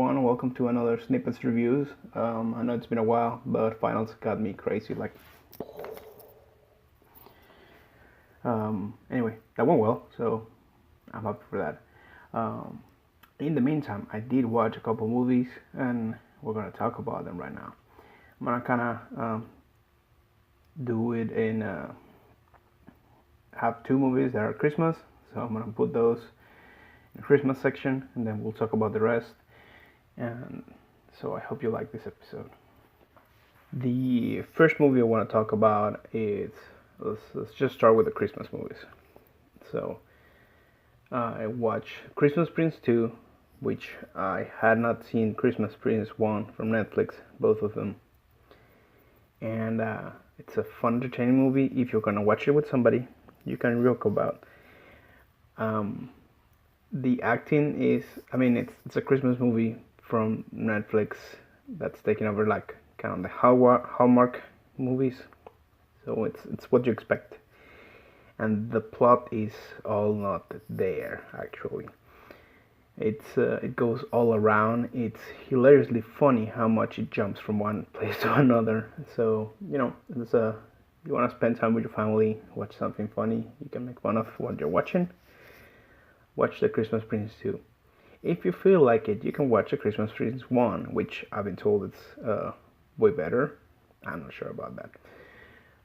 everyone, welcome to another Snippets Reviews. I know it's been a while, but finals got me crazy. Anyway, that went well, so I'm happy for that. In the meantime, I did watch a couple movies, and we're gonna talk about them right now. I'm gonna kind of do it in have two movies that are Christmas, so I'm gonna put those in the Christmas section, and then we'll talk about the rest. And so I hope you like this episode. The first movie I want to talk about is let's just start with the Christmas movies. So I watched Christmas Prince 2, which I had not seen Christmas Prince 1 from Netflix, both of them. And it's a fun, entertaining movie. If you're gonna watch it with somebody, you can joke about. The acting is, it's a Christmas movie from Netflix that's taken over like kind of the Hallmark movies, so it's what you expect, and the plot is all not there actually. It goes all around. It's hilariously funny how much it jumps from one place to another. So it's you want to spend time with your family, watch something funny, you can make fun of what you're watching. Watch the Christmas Prince 2. If you feel like it, you can watch the Christmas Prince 1, which I've been told it's way better. I'm not sure about that.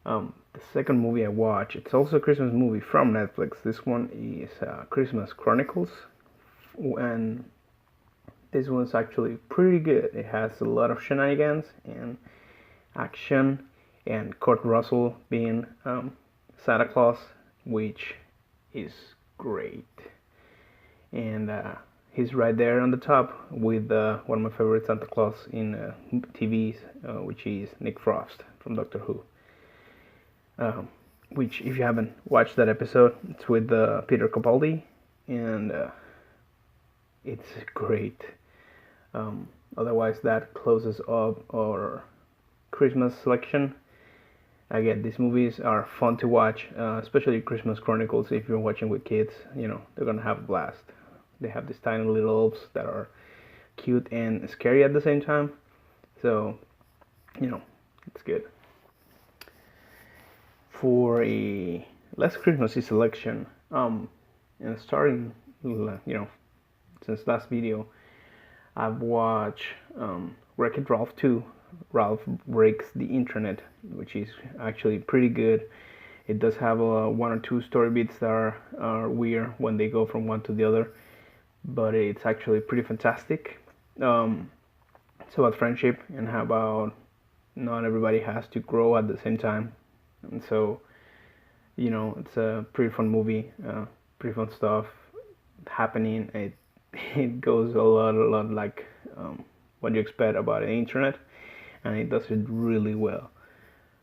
The second movie I watched, it's also a Christmas movie from Netflix. This one is Christmas Chronicles, and this one's actually pretty good. It has a lot of shenanigans and action, and Kurt Russell being Santa Claus, which is great. And he's right there on the top with one of my favorite Santa Claus in TVs, which is Nick Frost from Doctor Who. Which, if you haven't watched that episode, it's with Peter Capaldi, and it's great. Otherwise, that closes up our Christmas selection. Again, these movies are fun to watch, especially Christmas Chronicles. If you're watching with kids, they're gonna have a blast. They have these tiny little elves that are cute and scary at the same time. So, it's good. For a less Christmassy selection, and starting, since last video, I've watched Wreck-It Ralph 2. Ralph Breaks the Internet, which is actually pretty good. It does have one or two story beats that are weird when they go from one to the other, but it's actually pretty fantastic. It's about friendship and how about not everybody has to grow at the same time, and so it's a pretty fun movie, pretty fun stuff happening. It goes a lot like what you expect about the internet, and it does it really well.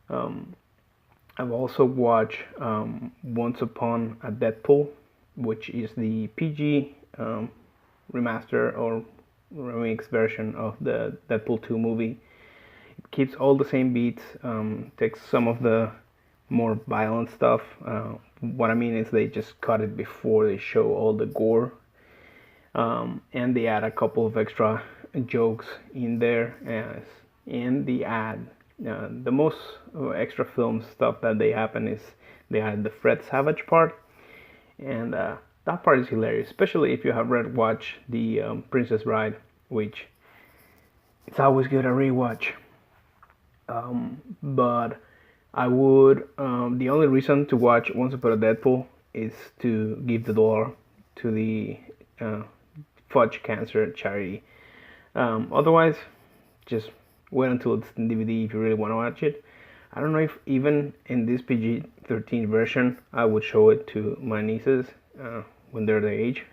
I've also watched Once Upon a Deadpool, which is the PG remaster or remix version of the Deadpool 2 movie. It keeps all the same beats, takes some of the more violent stuff. What I mean is they just cut it before they show all the gore, and they add a couple of extra jokes in there and the ad. The most extra film stuff that they happen is they add the Fred Savage part, and that part is hilarious, especially if you have watched the Princess Bride, which it's always good to rewatch. But I would the only reason to watch Once Upon a Deadpool is to give the dollar to the Fudge Cancer charity. Otherwise, just wait until it's in DVD if you really want to watch it. I don't know if even in this PG-13 version I would show it to my nieces when they're their age.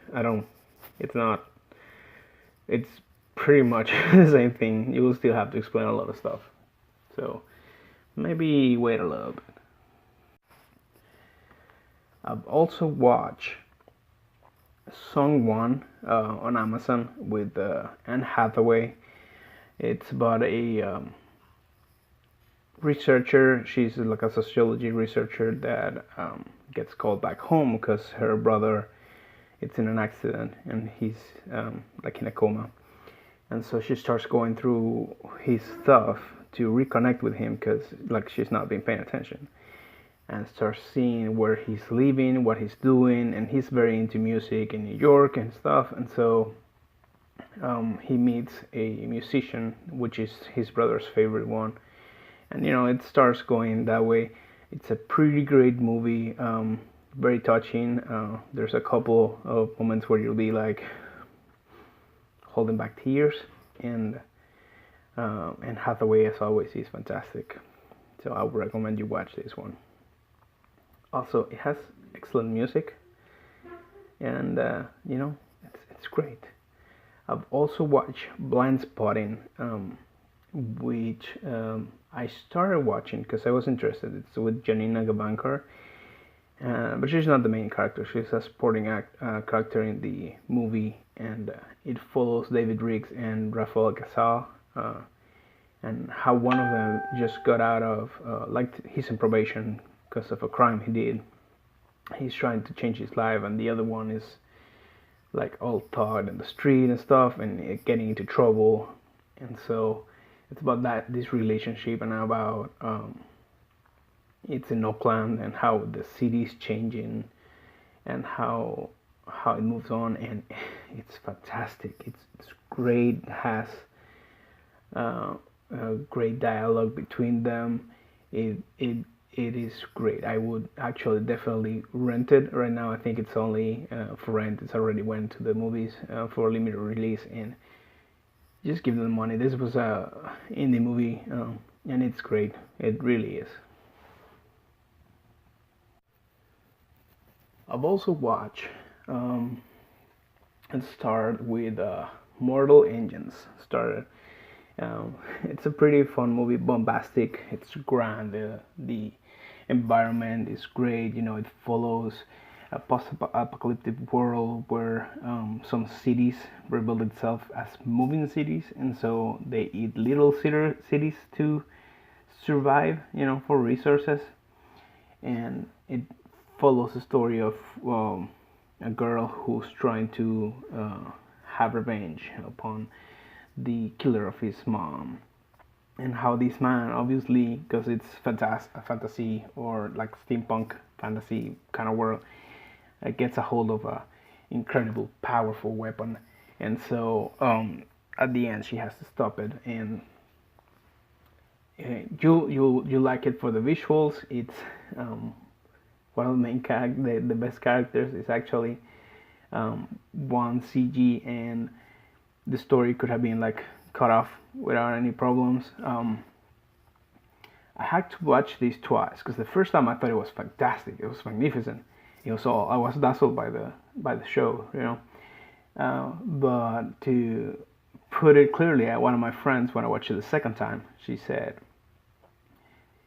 It's pretty much the same thing. You will still have to explain a lot of stuff. So maybe wait a little bit. I've also watched Song 1 on Amazon with Anne Hathaway. It's about a researcher. She's like a sociology researcher that gets called back home because her brother, it's in an accident and he's like in a coma. and so she starts going through his stuff to reconnect with him because like she's not been paying attention, and starts seeing where he's living, what he's doing, and he's very into music in New York and stuff, and so he meets a musician, which is his brother's favorite one, and it starts going that way. It's a pretty great movie, very touching. There's a couple of moments where you'll be like holding back tears, and Hathaway, as always, is fantastic. So I would recommend you watch this one. Also, it has excellent music, and it's great. I've also watched Blindspotting, which I started watching because I was interested. It's with Janina Gavankar, but she's not the main character. She's a supporting character in the movie, and it follows David Riggs and Rafael Casal, and how one of them just got out of, he's in probation because of a crime he did. He's trying to change his life, and the other one is like all thought in the street and stuff, and getting into trouble. And so it's about this relationship, and about it's in Oakland, and how the city's changing, and how it moves on, and it's fantastic. It's great. It has a great dialogue between them. It is great. I would actually definitely rent it right now. I think it's only for rent. It's already went to the movies for limited release, and just give them the money. This was a indie movie, and it's great. It really is. I've also watched and started with Mortal Engines. Started. It's a pretty fun movie, bombastic. It's grand. The environment is great. It follows a post-apocalyptic world where some cities rebuild itself as moving cities, and so they eat little cities to survive, for resources. And it follows the story of a girl who's trying to have revenge upon the killer of his mom, and how this man, obviously, because it's fantasy or like steampunk fantasy kind of world, gets a hold of a incredible, powerful weapon, and so at the end she has to stop it. And you like it for the visuals. It's one of the main the best characters is actually one CG, and the story could have been like cut off without any problems. I had to watch this twice because the first time I thought it was fantastic. It was magnificent. It was all, I was dazzled by the show, But to put it clearly, one of my friends, when I watched it the second time, she said,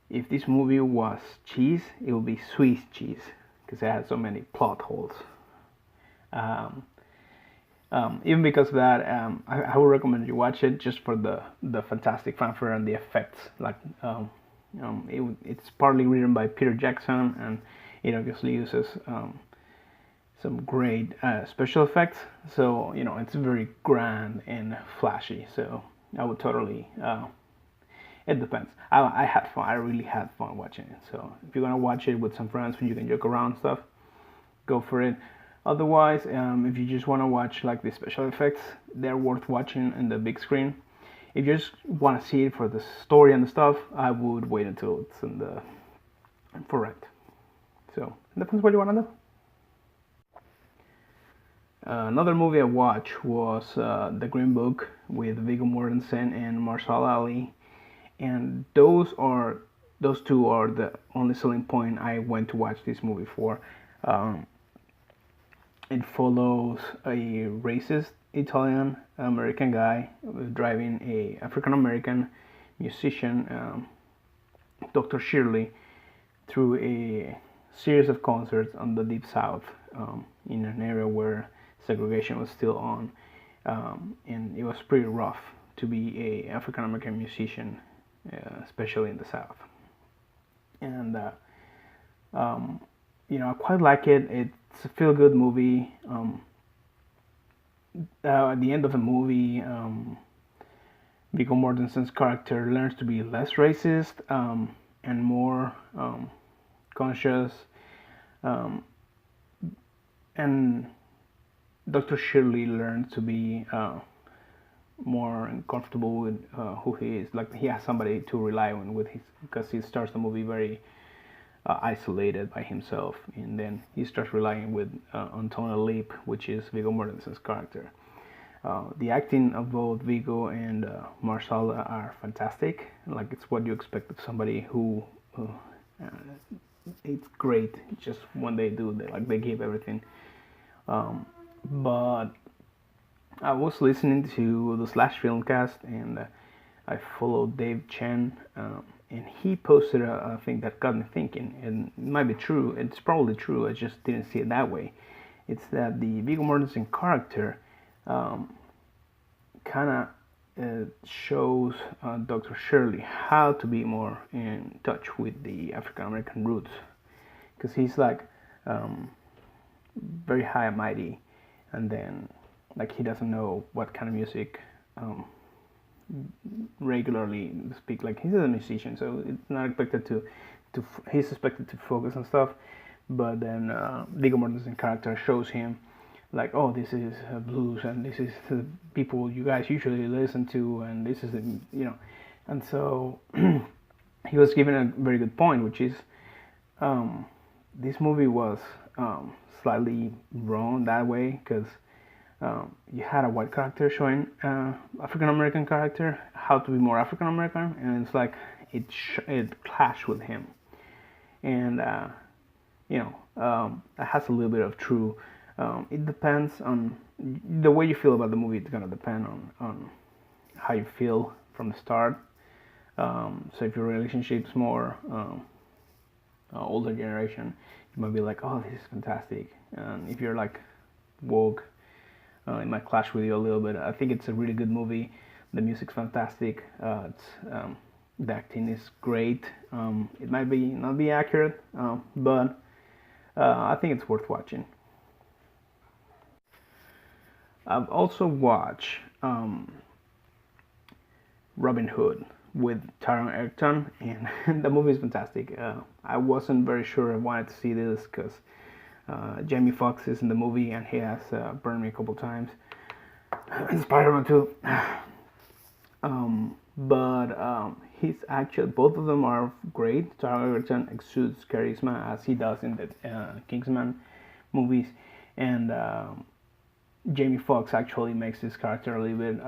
if this movie was cheese, it would be Swiss cheese because it had so many plot holes. Even because of that, I would recommend you watch it just for the fantastic fanfare and the effects. It's partly written by Peter Jackson, and it obviously uses some great special effects. So it's very grand and flashy. So I would totally. It depends. I had fun. I really had fun watching it. So if you're gonna watch it with some friends when you can joke around and stuff, go for it. Otherwise, if you just want to watch like the special effects, they're worth watching in the big screen. If you just want to see it for the story and the stuff, I would wait until it's for rent. So it depends what you want to do. Another movie I watched was The Green Book with Viggo Mortensen and Mahershala Ali, and those two are the only selling point I went to watch this movie for. It follows a racist Italian American guy driving a African American musician, Dr. Shirley, through a series of concerts on the Deep South, in an area where segregation was still on, and it was pretty rough to be a African American musician, especially in the South. And I quite like it. It's a feel-good movie. At the end of the movie, Viggo Mortensen's character learns to be less racist and more conscious, and Dr. Shirley learns to be more comfortable with who he is. Like he has somebody to rely on with his, because he starts the movie very isolated by himself, and then he starts relying with Antonio Leap, which is Viggo Mortensen's character. The acting of both Viggo and Marsala are fantastic. Like it's what you expect of somebody who it's great just when they do. They give everything. But I was listening to the Slash Filmcast, and I followed Dave Chen, and he posted a thing that got me thinking, and it might be true. It's probably true. I just didn't see it that way. It's that the Viggo Mortensen character kind of shows Dr. Shirley how to be more in touch with the African American roots, because he's like very high and mighty, and then like he doesn't know what kind of music regularly speak. Like he's a musician, so it's not expected to he's expected to focus on stuff, but then Viggo Mortensen character shows him like, oh, this is blues, and this is the people you guys usually listen to, and this is the, and so he was given a very good point, which is this movie was slightly wrong that way, because you had a white character showing African American character how to be more African American, and it's like it clashed with him, and that has a little bit of true. It depends on the way you feel about the movie. It's gonna depend on how you feel from the start. So if your relationship's more older generation, you might be like, oh, this is fantastic. And if you're like woke, it might clash with you a little bit. I think it's a really good movie. The music's fantastic. The acting is great. It might not be accurate, but I think it's worth watching. I've also watched Robin Hood with Taron Egerton, and the movie is fantastic. I wasn't very sure I wanted to see this because Jamie Foxx is in the movie, and he has burned me a couple times. And Spider-Man too. But he's actually, both of them are great. Taron Egerton exudes charisma as he does in the Kingsman movies, and Jamie Foxx actually makes this character a little bit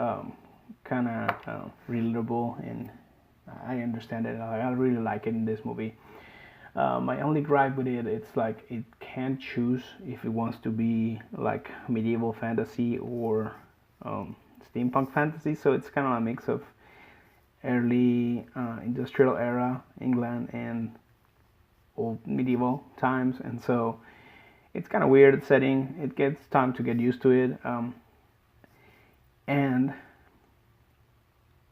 kind of relatable, and I understand it. I really like it in this movie. My only gripe with it, it's like it can't choose if it wants to be like medieval fantasy or steampunk fantasy, so it's kind of a mix of early industrial era England and old medieval times, and so it's kind of weird setting. It gets time to get used to it, and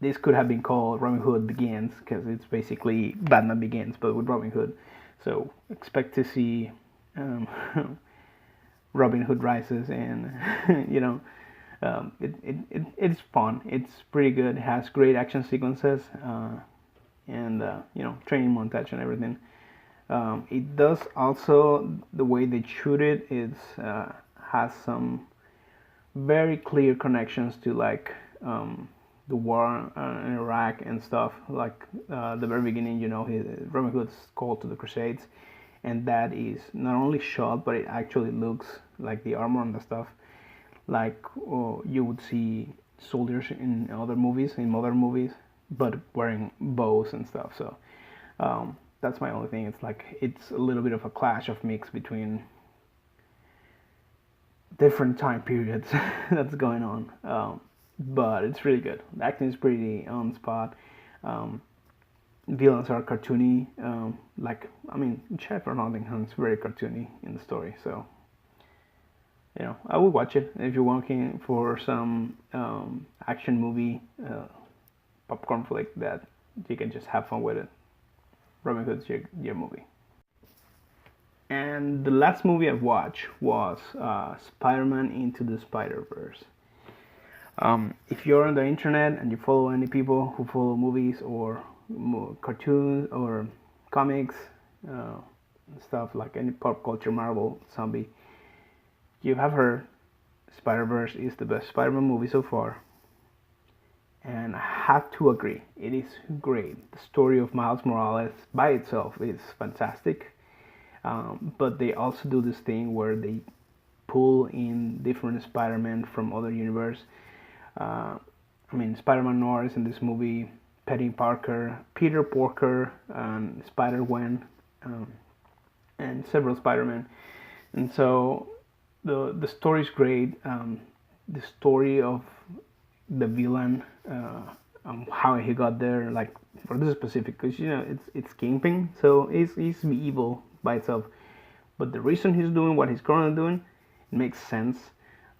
this could have been called Robin Hood Begins, because it's basically Batman Begins but with Robin Hood. So expect to see Robin Hood rises, and it's fun. It's pretty good. It has great action sequences, and training montage and everything. It does also, the way they shoot it is has some very clear connections to like the war in Iraq and stuff. Like the very beginning, Robin Hood's called to the Crusades, and that is not only shot, but it actually looks like the armor and the stuff like you would see soldiers in other movies, in modern movies, but wearing bows and stuff. So that's my only thing. It's like it's a little bit of a clash of mix between different time periods that's going on, but it's really good. The acting is pretty on spot. Villains are cartoony, Sheriff Nottingham's very cartoony in the story, so I would watch it if you're looking for some action movie, popcorn flick that you can just have fun with it. Robin Hood's your movie. And the last movie I've watched was Spider-Man Into the Spiderverse. If you're on the internet and you follow any people who follow movies or cartoons or comics, uh, stuff like any pop culture, Marvel, zombie, you have heard Spider-Verse is the best Spider-Man movie so far. And I have to agree, it is great. The story of Miles Morales by itself is fantastic. But they also do this thing where they pull in different Spider-Man from other universe. Spider-Man Noir is in this movie, Petty Parker, Peter Porker, and Spider-Gwen, and several Spider-Man. And so the story is great. The story of the villain, how he got there, like for this specific, because it's Kingpin, so he's evil by itself. But the reason he's doing what he's currently doing, it makes sense.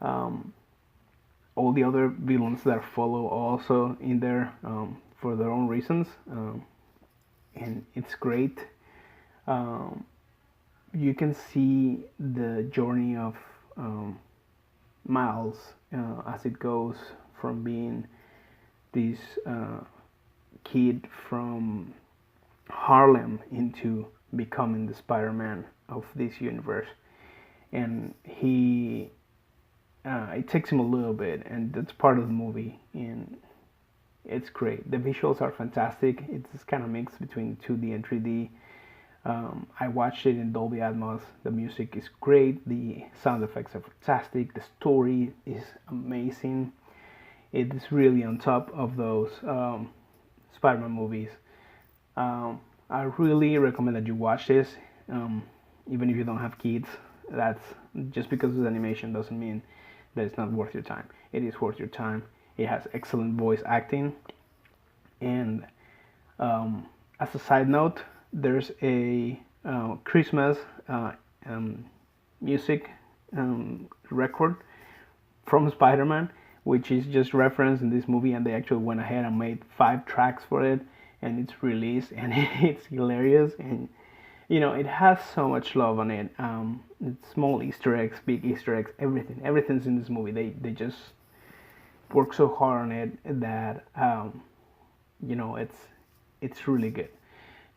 All the other villains that follow also in there for their own reasons, and it's great. You can see the journey of Miles as it goes from being this kid from Harlem into becoming the Spider-Man of this universe. And it takes him a little bit, and that's part of the movie, and it's great. The visuals are fantastic. It's this kind of mix between 2D and 3D. I watched it in Dolby Atmos. The music is great. The sound effects are fantastic. The story is amazing. It is really on top of those Spider-Man movies. I really recommend that you watch this, even if you don't have kids. That's just because it's animation doesn't mean that it's not worth your time. It is worth your time. It has excellent voice acting, and as a side note, there's a Christmas music record from Spider-Man, which is just referenced in this movie, and they actually went ahead and made 5 tracks for it, and it's released, and it's hilarious, and it has so much love on it. It's small Easter eggs, big Easter eggs, everything's in this movie. They just work so hard on it that it's really good.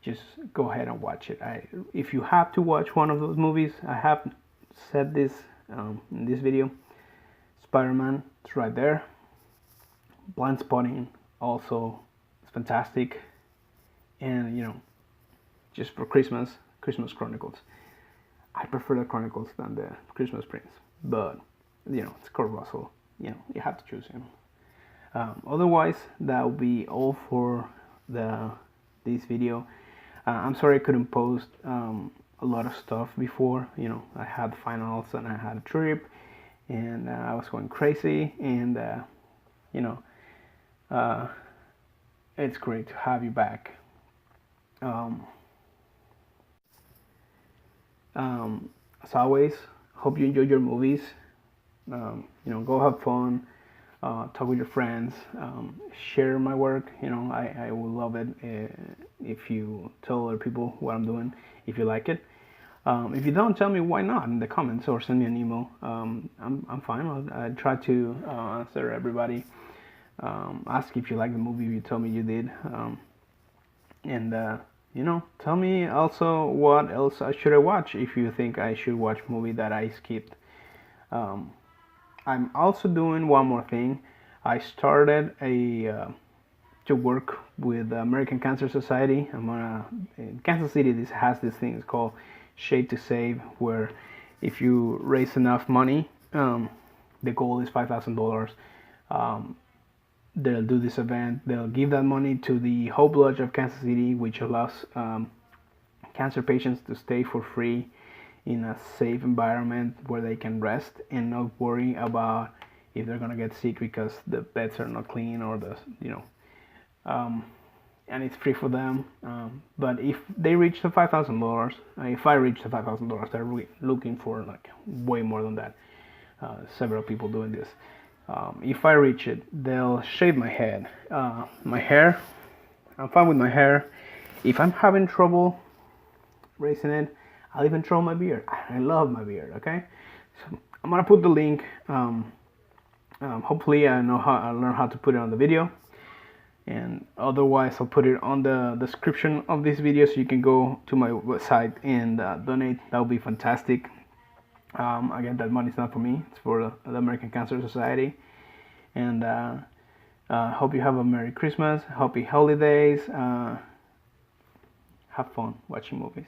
Just go ahead and watch it. If you have to watch one of those movies, I have said this in this video. Spider-Man, it's right there. Blindspotting also is fantastic, and just for Christmas Chronicles. I prefer the Chronicles than the Christmas Prince, but it's Kurt Russell. You have to choose him. Otherwise, that will be all for this video. I'm sorry I couldn't post a lot of stuff before. I had finals and I had a trip, and I was going crazy, and it's great to have you back. As always, hope you enjoy your movies. Go have fun, talk with your friends, share my work. I will love it if you tell other people what I'm doing, if you like it. If you don't, tell me why not in the comments, or send me an email. I'm fine. I'll try to answer everybody. Ask if you like the movie, if you tell me you did. And tell me also what else should I watch, if you think I should watch a movie that I skipped. I'm also doing one more thing. I started to work with the American Cancer Society. In Kansas City, this has this thing. It's called Shade to Save, where if you raise enough money, the goal is $5,000. They'll do this event. They'll give that money to the Hope Lodge of Kansas City, which allows cancer patients to stay for free in a safe environment where they can rest and not worry about if they're gonna get sick because the beds are not clean, or and it's free for them. But if they reach the $5,000, if I reach the $5,000, they're really looking for like way more than that. Several people doing this. If I reach it, they'll shave my head. My hair, I'm fine with my hair. If I'm having trouble raising it, I'll even throw my beard. I love my beard, okay? So I'm gonna put the link Hopefully I learn how to put it on the video, and otherwise I'll put it on the description of this video so you can go to my website and donate. That would be fantastic. Again, that money's not for me, it's for the American Cancer Society. And hope you have a Merry Christmas, happy holidays, have fun watching movies.